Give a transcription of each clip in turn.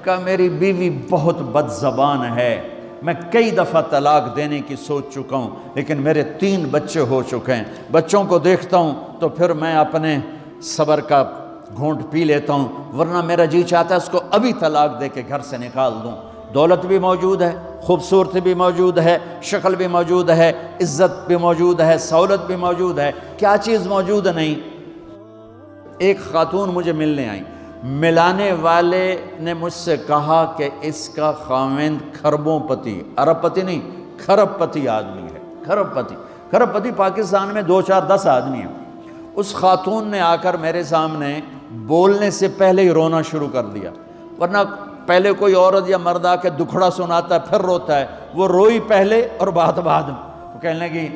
کہا میری بیوی بہت بد زبان ہے، میں کئی دفعہ طلاق دینے کی سوچ چکا ہوں، لیکن میرے 3 بچے ہو چکے ہیں، بچوں کو دیکھتا ہوں تو پھر میں اپنے صبر کا گھونٹ پی لیتا ہوں، ورنہ میرا جی چاہتا ہے اس کو ابھی طلاق دے کے گھر سے نکال دوں۔ دولت بھی موجود ہے، خوبصورتی بھی موجود ہے، شکل بھی موجود ہے، عزت بھی موجود ہے، سہولت بھی موجود ہے، کیا چیز موجود نہیں؟ ایک خاتون مجھے ملنے آئی، ملانے والے نے مجھ سے کہا کہ اس کا خاوند کھربوں پتی، ارب پتی نہیں، کھرب پتی آدمی ہے، کھرب پتی۔ کھرب پتی پاکستان میں 2 4 10 آدمی ہیں۔ اس خاتون نے آ کر میرے سامنے بولنے سے پہلے ہی رونا شروع کر دیا، ورنہ پہلے کوئی عورت یا مرد آ کے دکھڑا سناتا ہے پھر روتا ہے، وہ روئی پہلے اور بات بعد میں۔ وہ کہنے لگی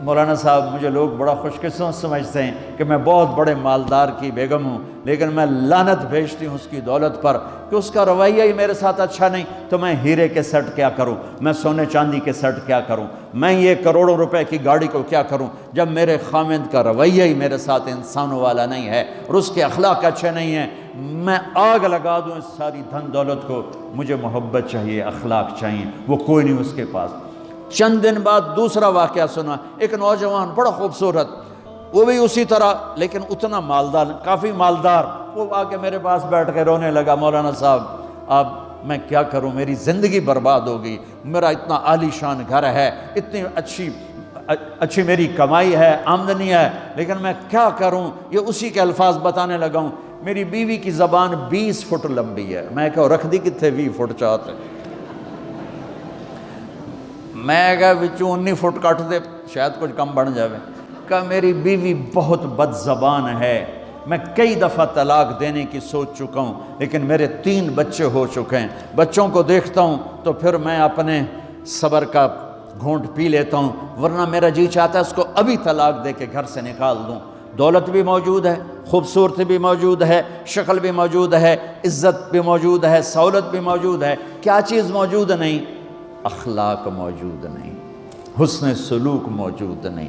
مولانا صاحب مجھے لوگ بڑا خوش قسمت سمجھتے ہیں کہ میں بہت بڑے مالدار کی بیگم ہوں، لیکن میں لعنت بھیجتی ہوں اس کی دولت پر کہ اس کا رویہ ہی میرے ساتھ اچھا نہیں، تو میں ہیرے کے سیٹ کیا کروں، میں سونے چاندی کے سیٹ کیا کروں، میں یہ کروڑوں روپے کی گاڑی کو کیا کروں جب میرے خاوند کا رویہ ہی میرے ساتھ انسانوں والا نہیں ہے اور اس کے اخلاق اچھے نہیں ہیں۔ میں آگ لگا دوں اس ساری دھن دولت کو، مجھے محبت چاہیے، اخلاق چاہیے، وہ کوئی نہیں اس کے پاس۔ چند دن بعد دوسرا واقعہ سنا، ایک نوجوان بڑا خوبصورت، وہ بھی اسی طرح لیکن اتنا مالدار، کافی مالدار، وہ آ کے میرے پاس بیٹھ کے رونے لگا، مولانا صاحب اب میں کیا کروں، میری زندگی برباد ہو گئی، میرا اتنا عالی شان گھر ہے، اتنی اچھی میری کمائی ہے، آمدنی ہے، لیکن میں کیا کروں۔ یہ اسی کے الفاظ بتانے لگا ہوں، میری بیوی کی زبان 20 فٹ لمبی ہے، میں کہا رکھ دی کتنے 20 فٹ چاہتے، میں کہا وچوں 19 فٹ کٹ دے شاید کچھ کم بن جاوے۔ کہا میری بیوی بہت بد زبان ہے، میں کئی دفعہ طلاق دینے کی سوچ چکا ہوں، لیکن میرے 3 بچے ہو چکے ہیں، بچوں کو دیکھتا ہوں تو پھر میں اپنے صبر کا گھونٹ پی لیتا ہوں، ورنہ میرا جی چاہتا ہے اس کو ابھی طلاق دے کے گھر سے نکال دوں۔ دولت بھی موجود ہے، خوبصورتی بھی موجود ہے، شکل بھی موجود ہے، عزت بھی موجود ہے، سہولت بھی موجود ہے، کیا چیز موجود نہیں؟ اخلاق موجود نہیں، حسن سلوک موجود نہیں،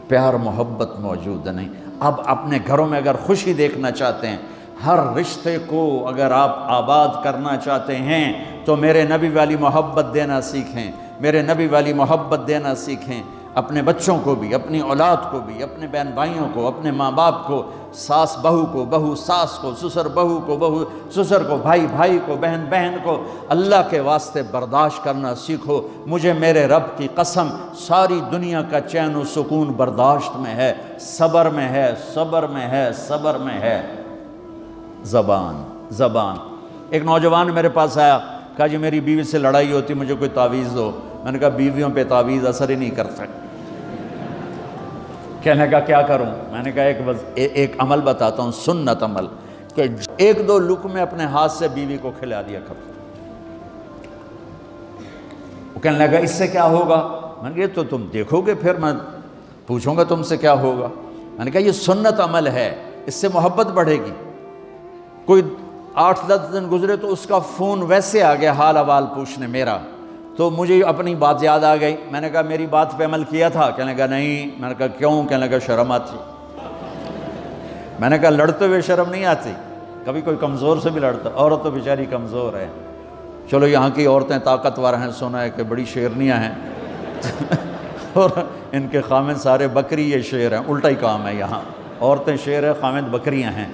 پیار محبت موجود نہیں۔ اب اپنے گھروں میں اگر خوشی دیکھنا چاہتے ہیں، ہر رشتے کو اگر آپ آباد کرنا چاہتے ہیں تو میرے نبی والی محبت دینا سیکھیں، میرے نبی والی محبت دینا سیکھیں، اپنے بچوں کو بھی، اپنی اولاد کو بھی، اپنے بہن بھائیوں کو، اپنے ماں باپ کو، ساس بہو کو، بہو ساس کو، سسر بہو کو، بہو سسر کو، بھائی بھائی کو، بہن بہن کو، اللہ کے واسطے برداشت کرنا سیکھو۔ مجھے میرے رب کی قسم ساری دنیا کا چین و سکون برداشت میں ہے، صبر میں ہے، صبر میں ہے، صبر میں ہے۔ زبان۔ ایک نوجوان میرے پاس آیا، کہا جی میری بیوی سے لڑائی ہوتی، مجھے کوئی تعویذ دو۔ میں نے کہا بیویوں پہ تعویذ اثر ہی نہیں کرتا۔ کہنے لگا کیا کروں؟ میں نے کہا ایک عمل بتاتا ہوں، سنت عمل، کہ 1-2 لقمے اپنے ہاتھ سے بیوی کو کھلا دیا کرو۔ وہ کہنے لگا اس سے کیا ہوگا؟ میں نے کہا تو تم دیکھو گے، پھر میں پوچھوں گا تم سے کیا ہوگا۔ میں نے کہا یہ سنت عمل ہے، اس سے محبت بڑھے گی۔ کوئی 8-10 دن گزرے تو اس کا فون ویسے آ گیا حال احوال پوچھنے میرا، تو مجھے اپنی بات یاد آ گئی۔ میں نے کہا میری بات پہ عمل کیا تھا؟ کہنے لگا نہیں۔ میں نے کہا کیوں؟ کہنے لگا شرم آتی۔ میں نے کہا لڑتے ہوئے شرم نہیں آتی؟ کبھی کوئی کمزور سے بھی لڑتا، عورت تو بیچاری کمزور ہے، چلو یہاں کی عورتیں طاقتور ہیں، سنا ہے کہ بڑی شیرنیاں ہیں اور ان کے خامد سارے بکری یہ شیر ہیں، الٹا ہی کام ہے، یہاں عورتیں شیر ہیں، خامد بکریاں ہیں۔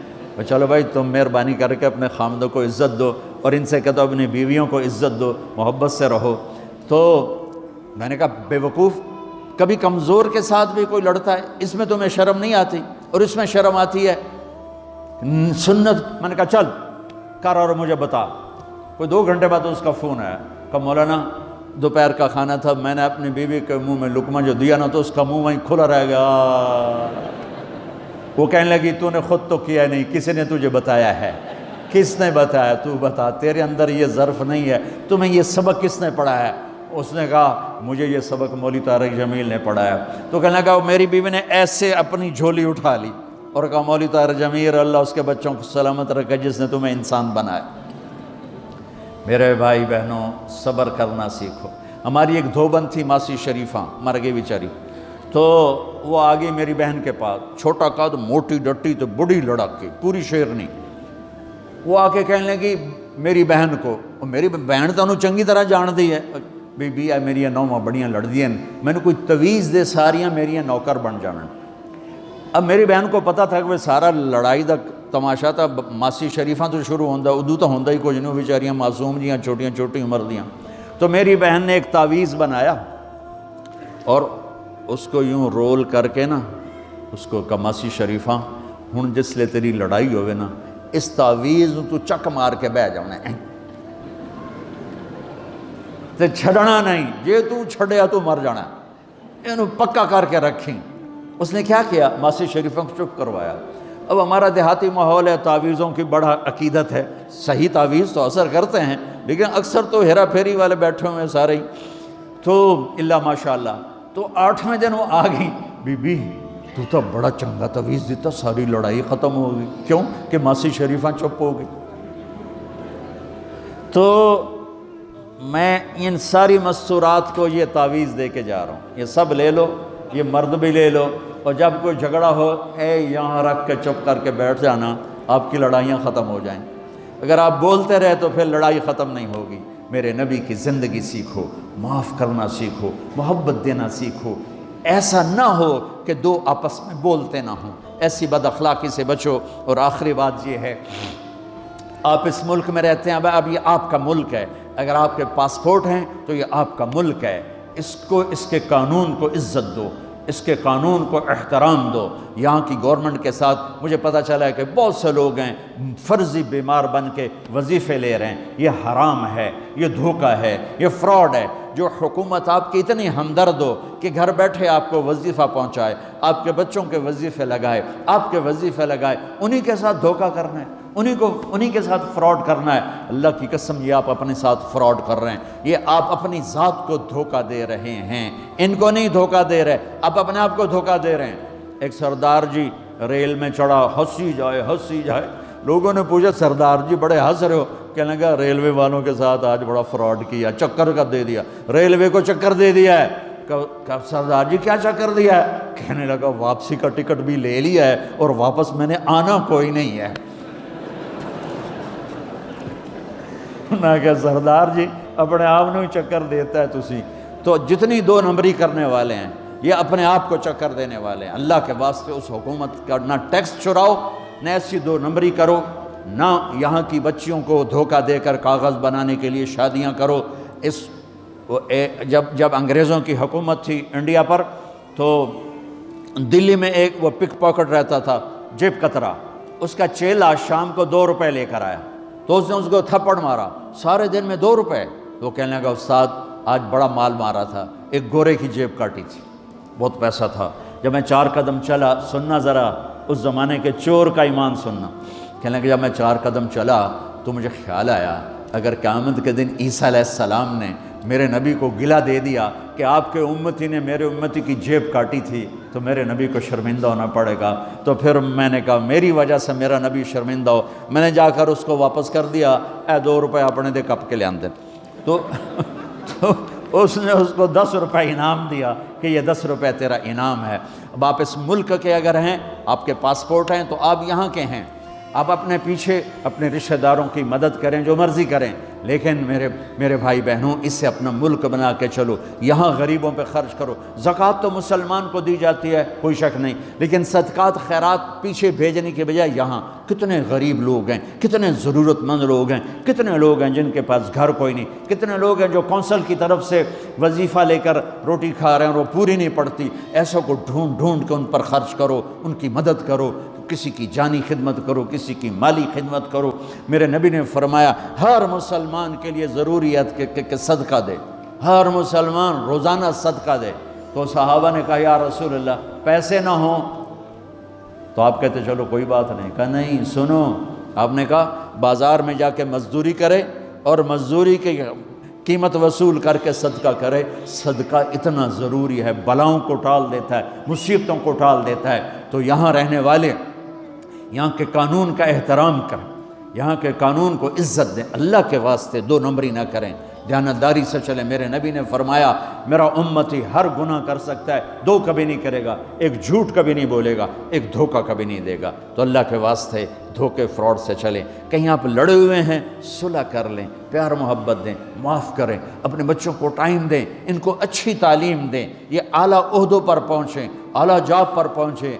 چلو بھائی تم مہربانی کر کے اپنے خامدوں کو عزت دو، اور ان سے کہتا اپنی بیویوں کو عزت دو، محبت سے رہو۔ تو میں نے کہا بے وقوف، کبھی کمزور کے ساتھ بھی کوئی لڑتا ہے، اس میں تمہیں شرم نہیں آتی اور اس میں شرم آتی ہے؟ سنت۔ میں نے کہا چل کر اور مجھے بتا۔ کوئی 2 گھنٹے بعد اس کا فون آیا، کہا مولانا دوپہر کا کھانا تھا، میں نے اپنی بیوی کے منہ میں لقمہ جو دیا نا تو اس کا منہ وہیں کھلا رہ گیا۔ وہ کہنے لگی تو نے خود تو کیا نہیں، کسی نے تجھے بتایا ہے؟ کس نے بتایا؟ تو بتا، تیرے اندر یہ ظرف نہیں ہے، تمہیں یہ سبق کس نے پڑھایا ہے؟ اس نے کہا مجھے یہ سبق مولوی طارق جمیل نے پڑھایا۔ تو کہنے لگا میری بیوی نے ایسے اپنی جھولی اٹھا لی اور کہا مولوی طارق جمیل اللہ اس کے بچوں کو سلامت رکھے جس نے تمہیں انسان بنایا۔ میرے بھائی بہنوں صبر کرنا سیکھو۔ ہماری ایک دھوبن تھی ماسی شریفہ، مر گئی بیچاری، تو وہ آ گئی میری بہن کے پاس، چھوٹا قد، موٹی ڈٹی تو بڑی لڑک کی، پوری شیرنی۔ وہ آ کے کہنے لگی میری بہن کو، میری بہن تو انہوں چنگی طرح جان دی ہے، بی بی ہے میری نوواں بڑیاں لڑدیاں، میں نے کوئی تویز دے ساریاں میری نوکر بن جانا۔ اب میری بہن کو پتہ تھا کہ وہ سارا لڑائی دا تماشا تھا ماسی شریفاں تو شروع ہوندہ، ادو تو ہوندہ ہی کچھ نہیں، بیچاریاں معصوم جیاں چھوٹیاں چھوٹی عمر دیاں۔ تو میری بہن نے ایک تعویذ بنایا اور اس کو یوں رول کر کے نا اس کو کہا ماسی شریفاں ہن جس لے تیری لڑائی ہوئے نا اس تعویذ تو چک مار کے بہ جاؤنا ہے تے چھڑنا نہیں، جے تو چھڑیا تو مر جانا، انہوں پکا کر کے رکھیں۔ اس نے کیا کیا؟ ماسی شریفوں کو چپ کروایا۔ اب ہمارا دیہاتی ماحول ہے، تعویذوں کی بڑا عقیدت ہے، صحیح تعویذ تو اثر کرتے ہیں لیکن اکثر تو ہیرا پھیری والے بیٹھے ہوئے سارے ہی، تو اللہ ماشاءاللہ۔ تو 8ویں دن وہ آ گئی، بی بی تو بڑا چنگا تعویذ دیتا، ساری لڑائی ختم ہو گئی۔ کیوں کہ ماسی شریفاں چپ ہو گئی۔ تو میں ان ساری مستورات کو یہ تعویذ دے کے جا رہا ہوں، یہ سب لے لو، یہ مرد بھی لے لو، اور جب کوئی جھگڑا ہو اے یہاں رکھ کے چپ کر کے بیٹھ جانا، آپ کی لڑائیاں ختم ہو جائیں۔ اگر آپ بولتے رہے تو پھر لڑائی ختم نہیں ہوگی۔ میرے نبی کی زندگی سیکھو، معاف کرنا سیکھو، محبت دینا سیکھو، ایسا نہ ہو کہ دو آپس میں بولتے نہ ہوں، ایسی بد اخلاقی سے بچو۔ اور آخری بات یہ ہے، آپ اس ملک میں رہتے ہیں، اب یہ آپ کا ملک ہے، اگر آپ کے پاسپورٹ ہیں تو یہ آپ کا ملک ہے، اس کو اس کے قانون کو عزت دو، اس کے قانون کو احترام دو۔ یہاں کی گورنمنٹ کے ساتھ مجھے پتہ چلا ہے کہ بہت سے لوگ ہیں فرضی بیمار بن کے وظیفے لے رہے ہیں، یہ حرام ہے، یہ دھوکہ ہے، یہ فراڈ ہے۔ جو حکومت آپ کی اتنی ہمدرد ہو کہ گھر بیٹھے آپ کو وظیفہ پہنچائے، آپ کے بچوں کے وظیفے لگائے، آپ کے وظیفے لگائے، انہی کے ساتھ دھوکہ کرنا ہے، انہی کے ساتھ فراڈ کرنا ہے۔ اللہ کی قسم یہ آپ اپنے ساتھ فراڈ کر رہے ہیں، یہ آپ اپنی ذات کو دھوکہ دے رہے ہیں، ان کو نہیں دھوکہ دے رہے، آپ اپنے آپ کو دھوکہ دے رہے ہیں۔ ایک سردار جی ریل میں چڑھا، ہنسی جائے، لوگوں نے پوچھا سردار جی بڑے ہنس رہے ہو؟ کہنے لگا ریلوے والوں کے ساتھ آج بڑا فراڈ کیا، چکر کا دے دیا، ریلوے کو چکر دے دیا ہے۔ کہ سردار جی کیا چکر دیا ہے؟ کہنے لگا واپسی کا ٹکٹ بھی لے لیا ہے اور واپس میں نے آنا کوئی نہیں ہے۔ نہ کہ سردار جی اپنے آپ نے چکر دیتا ہے تسی تو جتنی 2 نمبری کرنے والے ہیں یہ اپنے آپ کو چکر دینے والے ہیں۔ اللہ کے واسطے اس حکومت کا نہ ٹیکس چراؤ، نہ ایسی 2 نمبری کرو، نہ یہاں کی بچیوں کو دھوکہ دے کر کاغذ بنانے کے لیے شادیاں کرو۔ جب انگریزوں کی حکومت تھی انڈیا پر تو دلی میں ایک وہ پک پاکٹ رہتا تھا جیب کترا، اس کا چیلا شام کو 2 روپے لے کر آیا تو اس نے اس کو تھپڑ مارا، سارے دن میں 2 روپے۔ تو کہنے لگا استاد آج بڑا مال مارا تھا، ایک گورے کی جیب کاٹی تھی، بہت پیسہ تھا۔ جب میں 4 قدم چلا، سننا ذرا اس زمانے کے چور کا ایمان سننا، کہنے لگا جب میں 4 قدم چلا تو مجھے خیال آیا اگر قیامت کے دن عیسیٰ علیہ السلام نے میرے نبی کو گلہ دے دیا کہ آپ کے امتی نے میرے امتی کی جیب کاٹی تھی تو میرے نبی کو شرمندہ ہونا پڑے گا۔ تو پھر میں نے کہا میری وجہ سے میرا نبی شرمندہ ہو، میں نے جا کر اس کو واپس کر دیا، اے 2 روپے اپنے دے کپ کے لے آندے۔ تو اس نے اس کو 10 روپے انعام دیا کہ یہ 10 روپے تیرا انعام ہے۔ اب آپ اس ملک کے اگر ہیں، آپ کے پاسپورٹ ہیں تو آپ یہاں کے ہیں، آپ اپنے پیچھے اپنے رشتہ داروں کی مدد کریں، جو مرضی کریں، لیکن میرے بھائی بہنوں اسے اپنا ملک بنا کے چلو، یہاں غریبوں پہ خرچ کرو۔ زکوٰۃ تو مسلمان کو دی جاتی ہے کوئی شک نہیں، لیکن صدقات خیرات پیچھے بھیجنے کے بجائے یہاں کتنے غریب لوگ ہیں، کتنے ضرورت مند لوگ ہیں، کتنے لوگ ہیں جن کے پاس گھر کوئی نہیں، کتنے لوگ ہیں جو کونسل کی طرف سے وظیفہ لے کر روٹی کھا رہے ہیں اور وہ پوری نہیں پڑتی، ایسوں کو ڈھونڈ کے ان پر خرچ کرو، ان کی مدد کرو، کسی کی جانی خدمت کرو، کسی کی مالی خدمت کرو۔ میرے نبی نے فرمایا ہر مسلمان کے لیے ضروری ہے کہ صدقہ دے، ہر مسلمان روزانہ صدقہ دے۔ تو صحابہ نے کہا یا رسول اللہ پیسے نہ ہوں تو آپ کہتے چلو کوئی بات نہیں۔ کہا نہیں سنو، آپ نے کہا بازار میں جا کے مزدوری کرے اور مزدوری کی قیمت وصول کر کے صدقہ کرے، صدقہ اتنا ضروری ہے، بلاؤں کو ٹال دیتا ہے، مصیبتوں کو ٹال دیتا ہے۔ تو یہاں رہنے والے یہاں کے قانون کا احترام کریں، یہاں کے قانون کو عزت دیں، اللہ کے واسطے 2 نمبری نہ کریں۔ دیانتداری سے چلیں۔ میرے نبی نے فرمایا میرا امتی ہر گناہ کر سکتا ہے، دو کبھی نہیں کرے گا، ایک جھوٹ کبھی نہیں بولے گا، ایک دھوکہ کبھی نہیں دے گا۔ تو اللہ کے واسطے دھوکے فراڈ سے چلیں۔ کہیں آپ لڑے ہوئے ہیں صلح کر لیں، پیار محبت دیں، معاف کریں، اپنے بچوں کو ٹائم دیں، ان کو اچھی تعلیم دیں، یہ اعلیٰ عہدوں پر پہنچیں، اعلیٰ جاب پر پہنچیں۔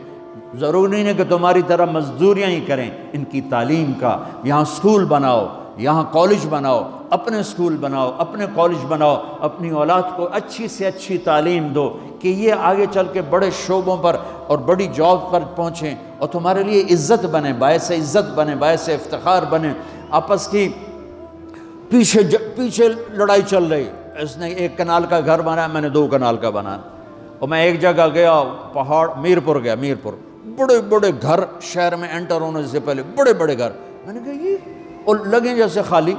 ضروری نہیں ہے کہ تمہاری طرح مزدوریاں ہی کریں، ان کی تعلیم کا یہاں سکول بناؤ، یہاں کالج بناؤ، اپنے سکول بناؤ، اپنے کالج بناؤ، اپنی اولاد کو اچھی سے اچھی تعلیم دو کہ یہ آگے چل کے بڑے شعبوں پر اور بڑی جاب پر پہنچیں اور تمہارے لیے عزت بنے، باعث عزت بنے، باعث افتخار بنے۔ آپس کی پیچھے لڑائی چل رہی، اس نے 1 کنال کا گھر بنایا، میں نے 2 کنال کا بنایا، اور میں ایک جگہ گیا پہاڑ میرپور گیا، میرپور بڑے بڑے گھر شہر میں انٹر ہونے سے پہلے بڑے بڑے گھر، میں نے کہا یہ اور لگیں جیسے خالی،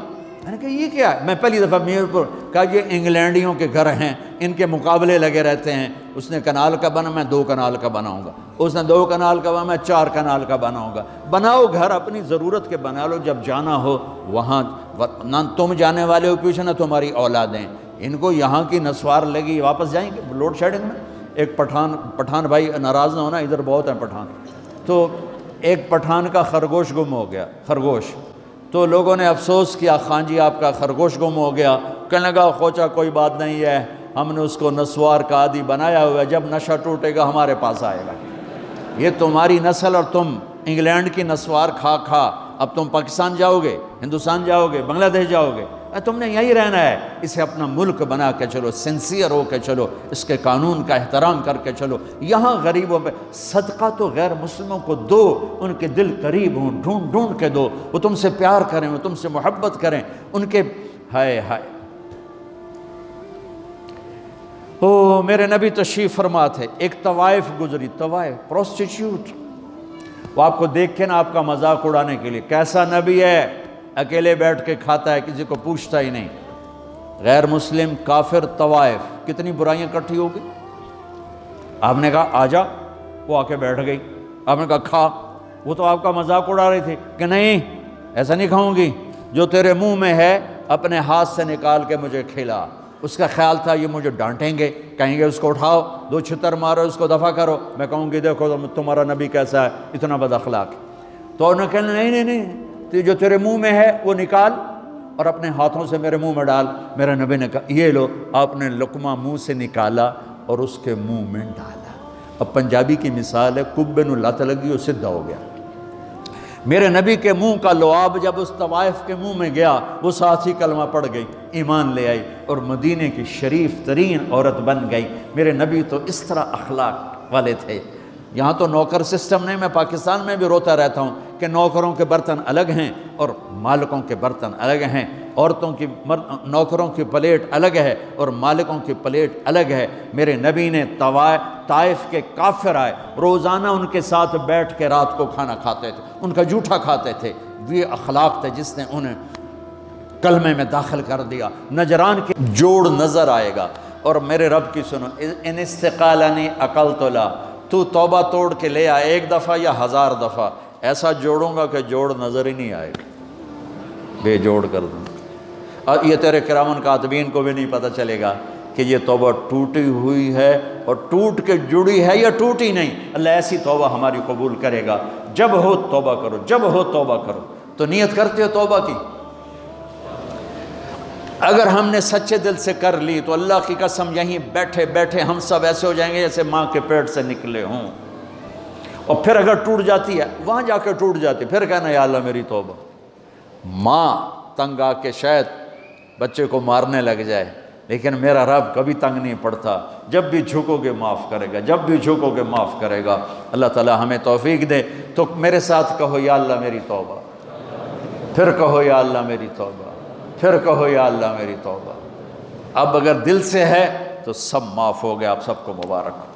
میں نے کہا یہ کیا ہے؟ میں پہلی دفعہ میرپور کہا یہ انگلینڈیوں کے گھر ہیں، ان کے مقابلے لگے رہتے ہیں، اس نے کنال کا بنا، میں 2 کنال کا بناؤں گا، اس نے 2 کنال کا بنا، میں 4 کنال کا بناؤں گا۔ بناؤ گھر اپنی ضرورت کے بنا لو، جب جانا ہو وہاں نہ تم جانے والے ہو پیچھے، نہ تمہاری اولادیں، ان کو یہاں کی نسوار لگی واپس جائیں گے لوڈ شیڈنگ میں۔ ایک پٹھان بھائی ناراض نہ ہونا، ادھر بہت ہیں پٹھان، تو ایک پٹھان کا خرگوش گم ہو گیا، خرگوش، تو لوگوں نے افسوس کیا خان جی آپ کا خرگوش گم ہو گیا، کہنے لگا خوچا کوئی بات نہیں ہے، ہم نے اس کو نسوار کا عادی بنایا ہوا ہے، جب نشہ ٹوٹے گا ہمارے پاس آئے گا۔ یہ تمہاری نسل اور تم انگلینڈ کی نسوار کھا کھا اب تم پاکستان جاؤ گے، ہندوستان جاؤ گے، بنگلہ دیش جاؤ گے، تم نے یہی رہنا ہے۔ اسے اپنا ملک بنا کے چلو، سنسیئر ہو کے چلو، اس کے قانون کا احترام کر کے چلو۔ یہاں غریبوں پہ صدقہ تو غیر مسلموں کو دو، ان کے دل قریب ہوں، ڈھونڈ ڈھونڈ کے دو، وہ تم سے پیار کریں، وہ تم سے محبت کریں، ان کے ہائے ہائے۔ او میرے نبی تشریف فرما تھے، ایک طوائف گزری، طوائف پروسٹیٹیوٹ، وہ آپ کو دیکھ کے نا آپ کا مذاق اڑانے کے لیے، کیسا نبی ہے، اکیلے بیٹھ کے کھاتا ہے، کسی کو پوچھتا ہی نہیں۔ غیر مسلم کافر طوائف، کتنی برائیاں اکٹھی ہو گئی۔ آپ نے کہا آ جا، وہ آ کے بیٹھ گئی، آپ نے کہا کھا، وہ تو آپ کا مذاق اڑا رہی تھی کہ نہیں ایسا نہیں کھاؤں گی، جو تیرے منہ میں ہے اپنے ہاتھ سے نکال کے مجھے کھلا۔ اس کا خیال تھا یہ مجھے ڈانٹیں گے، کہیں گے اس کو اٹھاؤ، 2 چھتر مارو، اس کو دفع کرو، میں کہوں گی دیکھو تمہارا نبی کیسا ہے، اتنا بد اخلاق۔ تو انہوں نے کہا نہیں، جو تیرے منہ میں ہے وہ نکال اور اپنے ہاتھوں سے میرے منہ میں ڈال۔ میرے نبی نے کہا یہ لو، آپ نے لقمہ منہ سے نکالا اور اس کے منہ میں ڈالا۔ اب پنجابی کی مثال ہے، کبے نو لت لگی اور سدھا ہو گیا۔ میرے نبی کے منہ کا لعاب جب اس طوائف کے منہ میں گیا، وہ ساتھ ہی کلمہ پڑھ گئی، ایمان لے آئی اور مدینے کی شریف ترین عورت بن گئی۔ میرے نبی تو اس طرح اخلاق والے تھے۔ یہاں تو نوکر سسٹم نہیں، میں پاکستان میں بھی روتا رہتا ہوں کہ نوکروں کے برتن الگ ہیں اور مالکوں کے برتن الگ ہیں، عورتوں کی نوکروں کی پلیٹ الگ ہے اور مالکوں کی پلیٹ الگ ہے۔ میرے نبی نے طائف کے کافر آئے، روزانہ ان کے ساتھ بیٹھ کے رات کو کھانا کھاتے تھے، ان کا جھوٹا کھاتے تھے۔ یہ اخلاق تھے جس نے انہیں کلمے میں داخل کر دیا۔ نجران کے جوڑ نظر آئے گا، اور میرے رب کی سنو، ان استقالنی عقلت لا، تو توبہ توڑ کے لے آ 1 دفعہ یا 1000 دفعہ، ایسا جوڑوں گا کہ جوڑ نظر ہی نہیں آئے گا، بے جوڑ کر دوں۔ اور یہ تیرے کرامن کاتبین کو بھی نہیں پتہ چلے گا کہ یہ توبہ ٹوٹی ہوئی ہے اور ٹوٹ کے جڑی ہے یا ٹوٹی نہیں۔ اللہ ایسی توبہ ہماری قبول کرے گا۔ جب ہو توبہ کرو، جب ہو توبہ کرو۔ تو نیت کرتے ہو توبہ کی؟ اگر ہم نے سچے دل سے کر لی تو اللہ کی قسم یہیں بیٹھے بیٹھے ہم سب ایسے ہو جائیں گے جیسے ماں کے پیٹ سے نکلے ہوں۔ اور پھر اگر ٹوٹ جاتی ہے، وہاں جا کے ٹوٹ جاتی، پھر کہنا یا اللہ میری توبہ۔ ماں تنگ آ کے شاید بچے کو مارنے لگ جائے، لیکن میرا رب کبھی تنگ نہیں پڑتا، جب بھی جھکو گے معاف کرے گا، جب بھی جھکو گے معاف کرے گا۔ اللہ تعالی ہمیں توفیق دے۔ تو میرے ساتھ کہو یا اللہ میری توبہ، پھر کہو یا اللہ میری توبہ، پھر کہو یا اللہ میری توبہ۔ اب اگر دل سے ہے تو سب معاف ہو گیا۔ آپ سب کو مبارک ہو۔